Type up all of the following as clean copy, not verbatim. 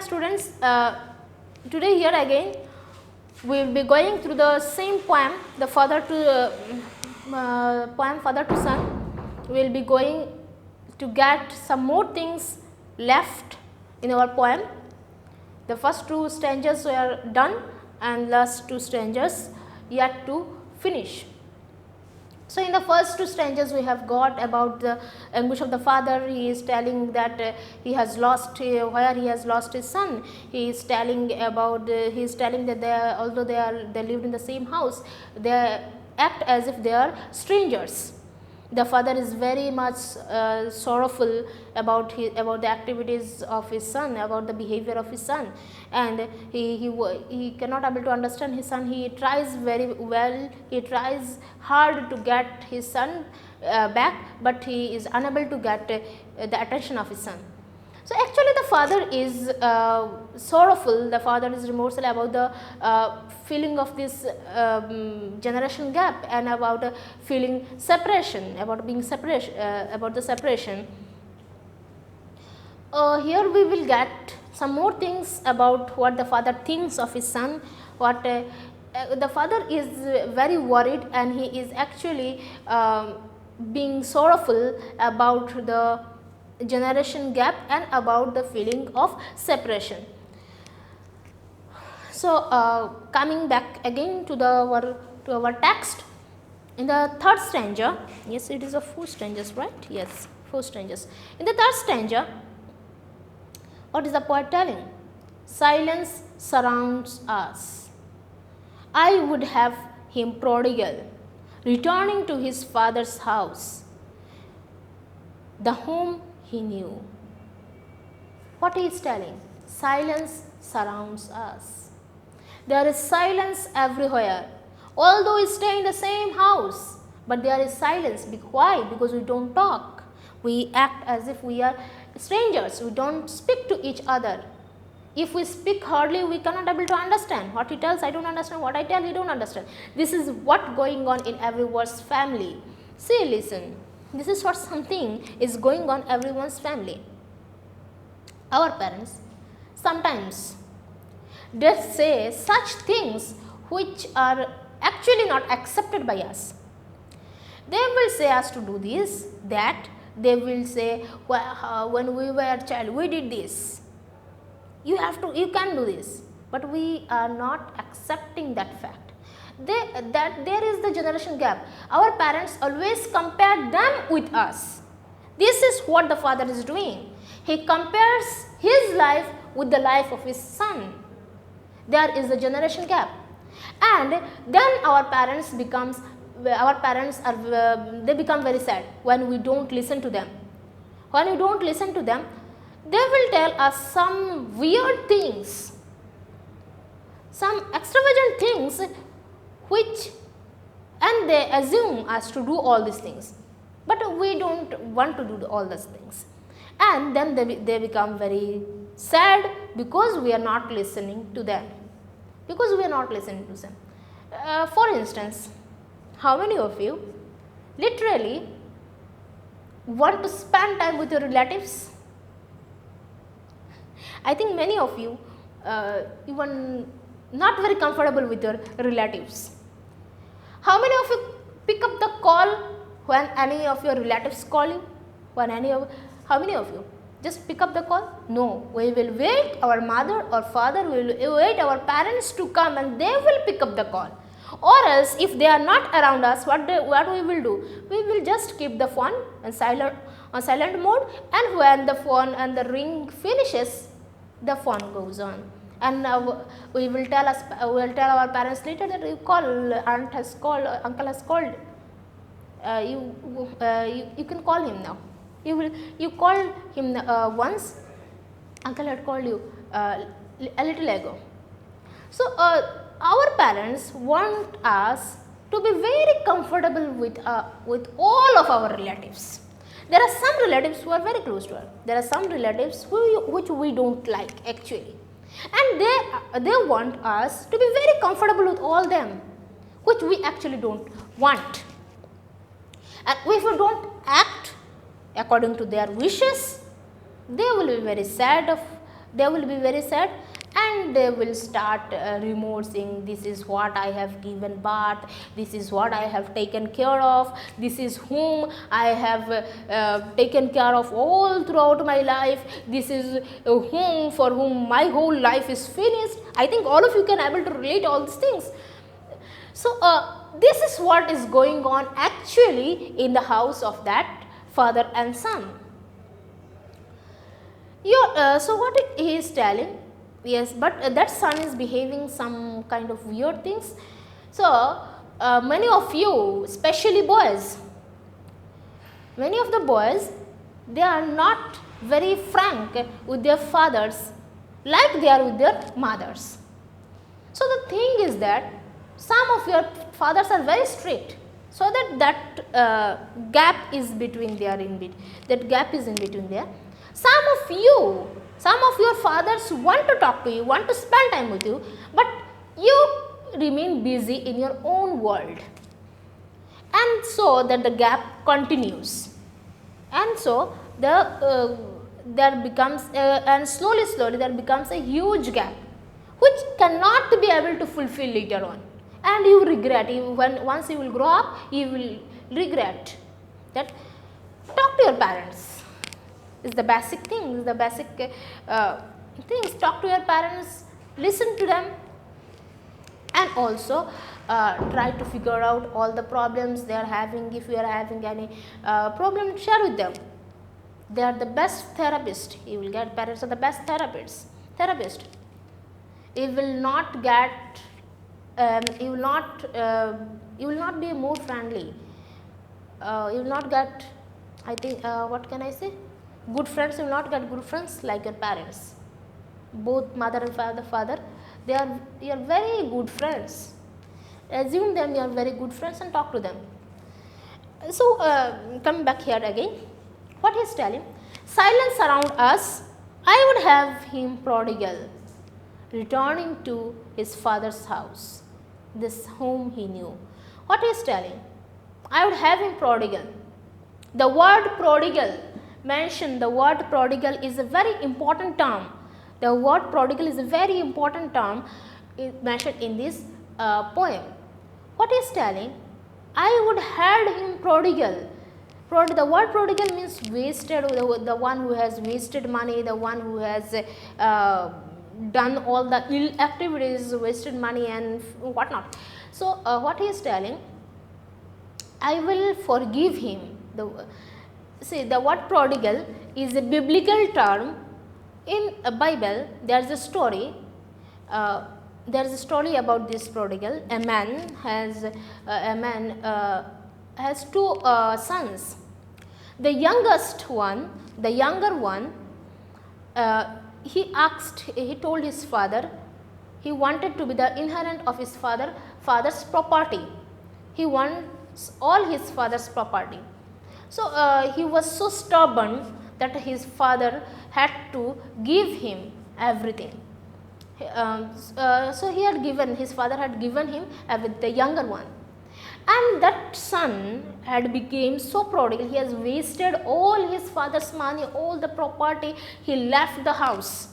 back students, today here again we will be going through the same poem, the father to poem father to son. We will be going to get some more things left in our poem. The first two stanzas were done and last two stanzas yet to finish. So, in the first two stanzas we have got about the anguish of the father. He is telling that he has lost where he has lost his son. He is telling about he is telling that although they lived in the same house, they act as if they are strangers. The father is very much sorrowful about the activities of his son, about the behavior of his son, and he cannot able to understand his son. He tries very well, he tries hard to get his son back, but he is unable to get the attention of his son. So, actually the father is sorrowful, the father is remorseful about the feeling of this generation gap and about feeling separation, about being separation, about the separation. Here we will get some more things about what the father thinks of his son, what the father is very worried and he is actually being sorrowful about the generation gap and about the feeling of separation. So, coming back again to our text, in the third stanza, yes, it is a 4 stanzas, right? Yes, 4 stanzas. In the third stanza, what is the poet telling? Silence surrounds us. I would have him prodigal, returning to his father's house, the home he knew. What he is telling? Silence surrounds us. There is silence everywhere. Although we stay in the same house, but there is silence. Why? Because we don't talk. We act as if we are strangers. We don't speak to each other. If we speak hardly, we cannot able to understand. What he tells, I don't understand. What I tell, he don't understand. This is what going on in everyone's family. See, listen. This is what something is going on everyone's family. Our parents sometimes they say such things which are actually not accepted by us. They will say us to do this, that. They will say, well, when we were a child, we did this. You can do this, but we are not accepting that fact. That there is the generation gap. Our parents always compare them with us. This is what the father is doing. He compares his life with the life of his son. There is a generation gap, and then our parents become very sad when we don't listen to them. When we don't listen to them, they will tell us some weird things, some extravagant things, and they assume us to do all these things, but we don't want to do all these things, and then they become very sad because we are not listening to them, for instance, how many of you literally want to spend time with your relatives? I think many of you even not very comfortable with your relatives. How many of you pick up the call when any of your relatives call you? How many of you just pick up the call? No, we will wait our mother or father, we will wait our parents to come and they will pick up the call. Or else if they are not around us, what we will do? We will just keep the phone on silent mode, and when the phone and the ring finishes, the phone goes on. And we will tell our parents later that you call, aunt has called, uncle has called. You can call him now. You call him once. Uncle had called you a little ago. So our parents want us to be very comfortable with all of our relatives. There are some relatives who are very close to us. There are some relatives which we don't like actually. And they want us to be very comfortable with all them, which we actually don't want. And if we don't act according to their wishes, they will be very sad They will be very sad and they will start remorsing, this is what I have given birth, this is what I have taken care of, this is whom I have taken care of all throughout my life, this is whom for whom my whole life is finished. I think all of you can able to relate all these things. So, this is what is going on actually in the house of that father and son. So what he is telling, yes, but that son is behaving some kind of weird things. So many of you, especially boys, many of the boys, they are not very frank with their fathers like they are with their mothers. So the thing is that some of your fathers are very strict, so that gap is between there, that gap is in between there. Some of you, some of your fathers want to talk to you, want to spend time with you, but you remain busy in your own world, and so that the gap continues, and so there becomes and slowly there becomes a huge gap which cannot be able to fulfill later on, and you regret. Once you will grow up, you will regret that. Talk to your parents is the basic thing, is the basic things. Talk to your parents, listen to them, and also try to figure out all the problems they are having. If you are having any problem, share with them. They are the best therapist. You will get, parents are the best therapist. You will not get, you will not be more friendly. You will not get, I think, what can I say? Good friends. You will not get good friends like your parents. Both mother and father, they are your very good friends. Assume them your very good friends and talk to them. So coming back here again, what he is telling, silence around us, I would have him prodigal, returning to his father's house, this home he knew. What he is telling, I would have him prodigal. The word prodigal mentioned, the word prodigal is a very important term. The word prodigal is a very important term mentioned in this poem. What he is telling, I would have him prodigal. The word prodigal means wasted, the one who has wasted money, the one who has done all the ill activities, wasted money and whatnot. So what he is telling, I will forgive him. See, the word prodigal is a biblical term. In a Bible, there is a story. There is a story about this prodigal. A man has two sons. The youngest one, the younger one, he told his father, he wanted to be the inherit of his father's property. He wants all his father's property. So he was so stubborn that his father had to give him everything. So his father had given him with the younger one, and that son had become so prodigal. He has wasted all his father's money, all the property. He left the house.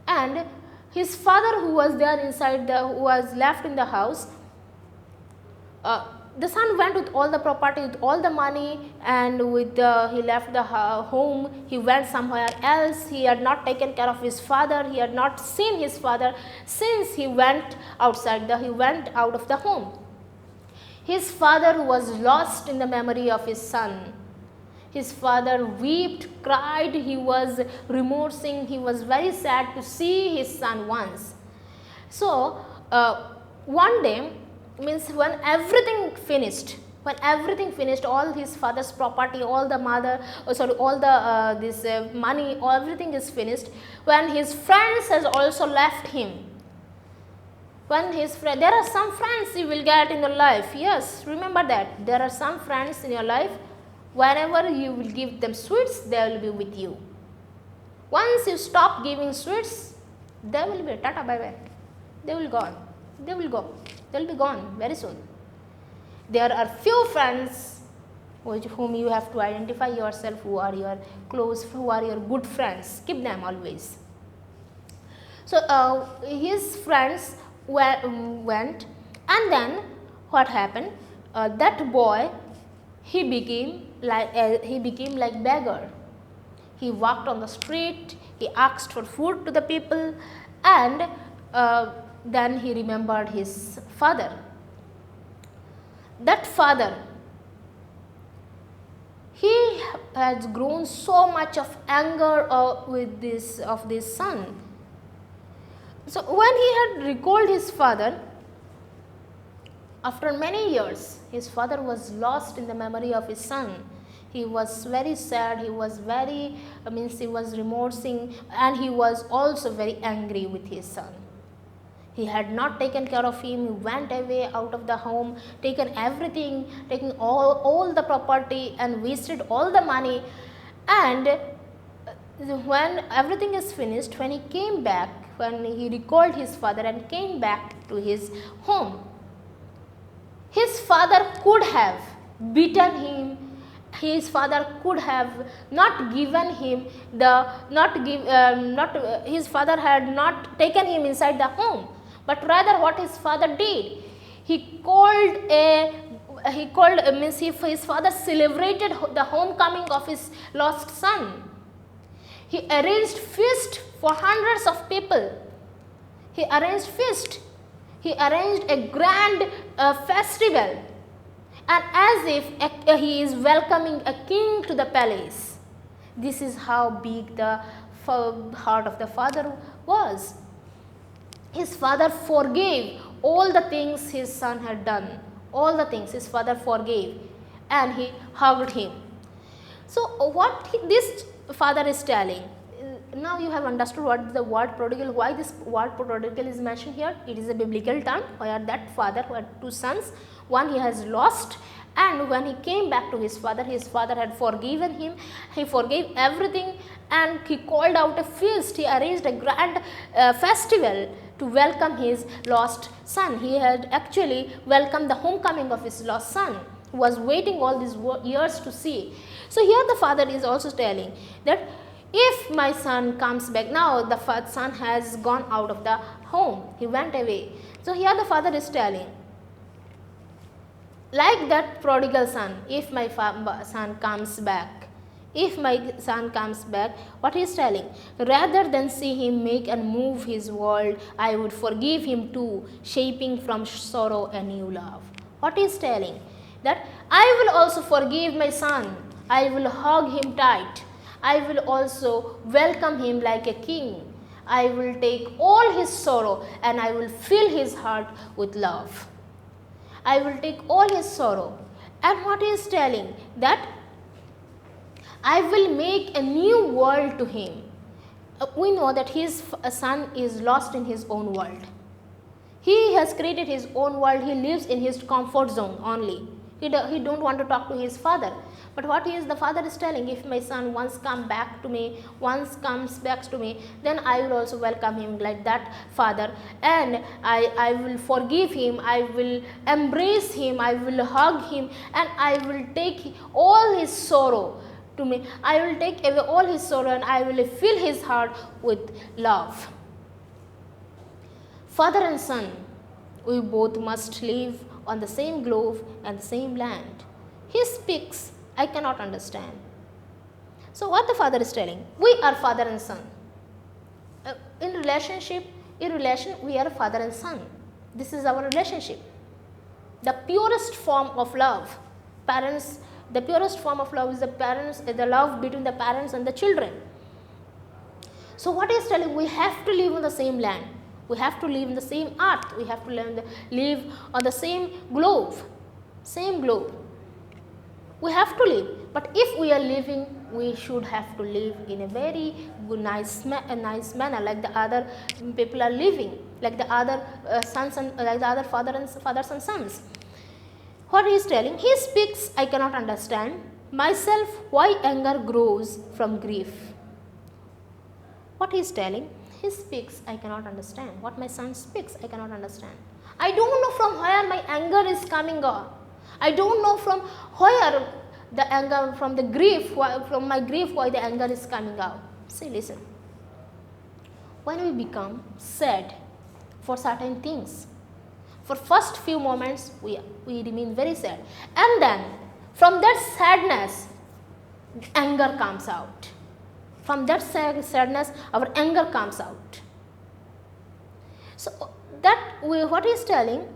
And his father, who was there inside, who was left in the house, the son went with all the property, with all the money, and he left the home. He went somewhere else. He had not taken care of his father. He had not seen his father since he went out of the home. His father was lost in the memory of his son. His father wept, cried. He was remorsing. He was very sad to see his son once. So one day, means when everything finished, all his father's property, all the money, everything is finished, when his friends has also left him. There are some friends you will get in your life. Yes, remember that. There are some friends in your life, whenever you will give them sweets, they will be with you. Once you stop giving sweets, they will be tata bye bye. They will go. They will be gone very soon. There are few friends whom you have to identify yourself, who are your close, who are your good friends, keep them always. So his friends went, and then what happened? That boy, he became like beggar. He walked on the street, he asked for food to the people, and then he remembered his father. That father, he has grown so much of anger with this son. So when he had recalled his father, after many years, his father was lost in the memory of his son. He was very sad, he was very, he was remorsing, and he was also very angry with his son. He had not taken care of him, he went away out of the home, taken everything, taking all the property and wasted all the money. And when everything is finished, when he came back, when he recalled his father and came back to his home, his father could have beaten him. His father could have not given him his father had not taken him inside the home, but rather what his father did, his father celebrated the homecoming of his lost son. He arranged feast for hundreds of people. He arranged a grand festival, and as if he is welcoming a king to the palace. This is how big the heart of the father was. His father forgave all the things his son had done. All the things his father forgave, and he hugged him. So what this father is telling, now you have understood what the word prodigal, why this word prodigal is mentioned here. It is a biblical term where that father who had two sons, one he has lost, and when he came back to his father had forgiven him. He forgave everything, and he called out a feast. He arranged a grand festival to welcome his lost son. He had actually welcomed the homecoming of his lost son, who was waiting all these years to see. So here the father is also telling that if my son comes back, now the son has gone out of the home, he went away. So here the father is telling, like that prodigal son, if my son comes back, what he is telling, rather than see him make and move his world, I would forgive him too, shaping from sorrow a new love. What he is telling, that I will also forgive my son, I will hug him tight, I will also welcome him like a king. I will take all his sorrow and I will fill his heart with love. I will take all his sorrow. And what he is telling, that I will make a new world to him. We know that his son is lost in his own world. He has created his own world. He lives in his comfort zone only. He don't want to talk to his father. But what the father is telling, if my son once comes back to me, then I will also welcome him like that father, and I will forgive him, I will embrace him, I will hug him, and I will take all his sorrow to me. I will take away all his sorrow and I will fill his heart with love. Father and son, we both must live on the same globe and the same land. He speaks, I cannot understand. So what the father is telling, we are father and son. In relation, we are father and son. This is our relationship. The purest form of love, the purest form of love is the love between the parents and the children. So what he is telling, we have to live on the same land. We have to live in the same earth. We have to live on the same globe. We have to live. But if we are living, we should have to live in a very good, nice manner, like the other people are living, like the other sons and like the other fathers and sons. What he is telling, he speaks, I cannot understand. Myself, why anger grows from grief. What he is telling, he speaks, I cannot understand. What my son speaks, I cannot understand. I don't know from where my anger is coming on. I don't know from where the anger, from the grief, from my grief, why the anger is coming out. See, listen. When we become sad for certain things, for first few moments we remain very sad, and then from that sadness anger comes out. From that sadness our anger comes out. So that what he is telling,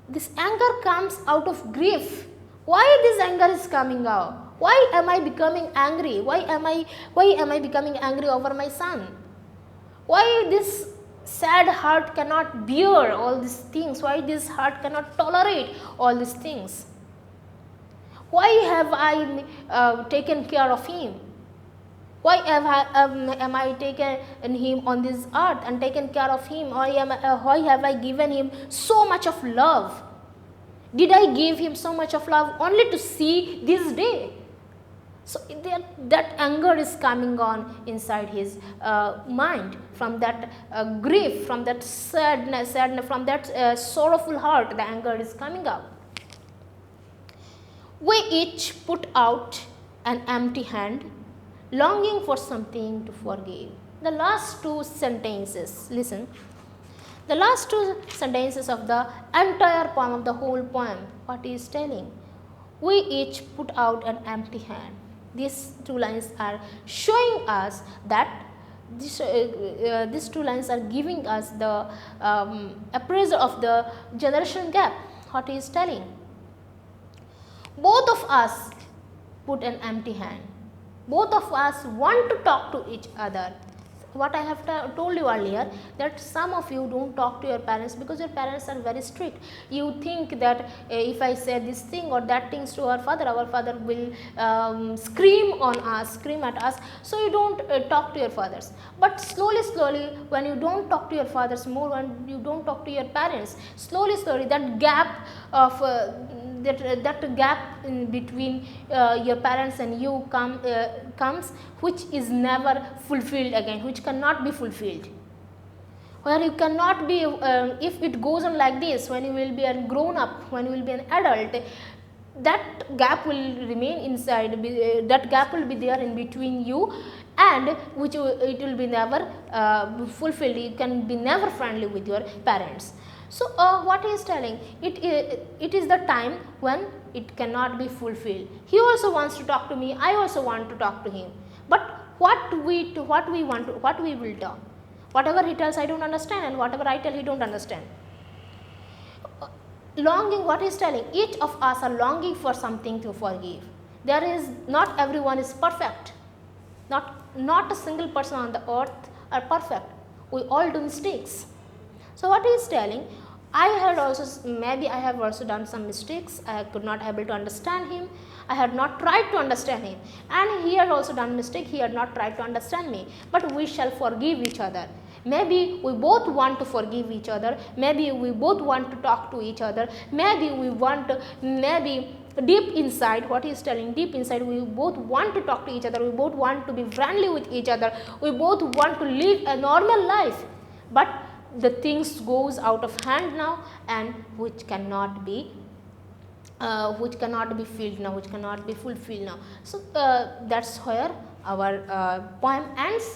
this anger comes out of grief. Why this anger is coming out? Why am I becoming angry? Why am I becoming angry over my son? Why this sad heart cannot bear all these things? Why this heart cannot tolerate all these things? Why have I taken care of him? Why am I taken him on this earth and taken care of him? Why have I given him so much of love? Did I give him so much of love only to see this day? So that anger is coming on inside his mind, from that grief, from that sadness, from that sorrowful heart, the anger is coming out. We each put out an empty hand, longing for something to forgive. The last two sentences, listen. The last two sentences of the entire poem, of the whole poem, what he is telling. We each put out an empty hand. These two lines are showing us that these two lines are giving us the appraisal of the generation gap, what he is telling. Both of us put an empty hand. Both of us want to talk to each other. What I have told you earlier, that some of you don't talk to your parents because your parents are very strict. You think that if I say this thing or that things to our father will scream at us, so you don't talk to your fathers. But slowly when you don't talk to your fathers more, when you don't talk to your parents, slowly that gap of that gap in between your parents and you comes, which is never fulfilled again, which cannot be fulfilled. Where you cannot be, if it goes on like this, when you will be a grown up, when you will be an adult, that gap will remain inside, that gap will be there in between you, and which it will be never fulfilled. You can be never friendly with your parents. So what he is telling, it is the time when it cannot be fulfilled. He also wants to talk to me, I also want to talk to him, but what we will talk. Whatever he tells I don't understand, and whatever I tell he don't understand. Longing, what he is telling, each of us are longing for something to forgive. There is, not everyone is perfect. Not a single person on the earth are perfect. We all do mistakes. So what he is telling, maybe I have also done some mistakes. I could not able to understand him. I had not tried to understand him, and he had also done mistake. He had not tried to understand me. But we shall forgive each other. Maybe we both want to forgive each other. Maybe we both want to talk to each other. Maybe deep inside, what he is telling, deep inside we both want to talk to each other. We both want to be friendly with each other. We both want to live a normal life. But the things goes out of hand now, and which cannot be filled now, which cannot be fulfilled now. So that's where our poem ends.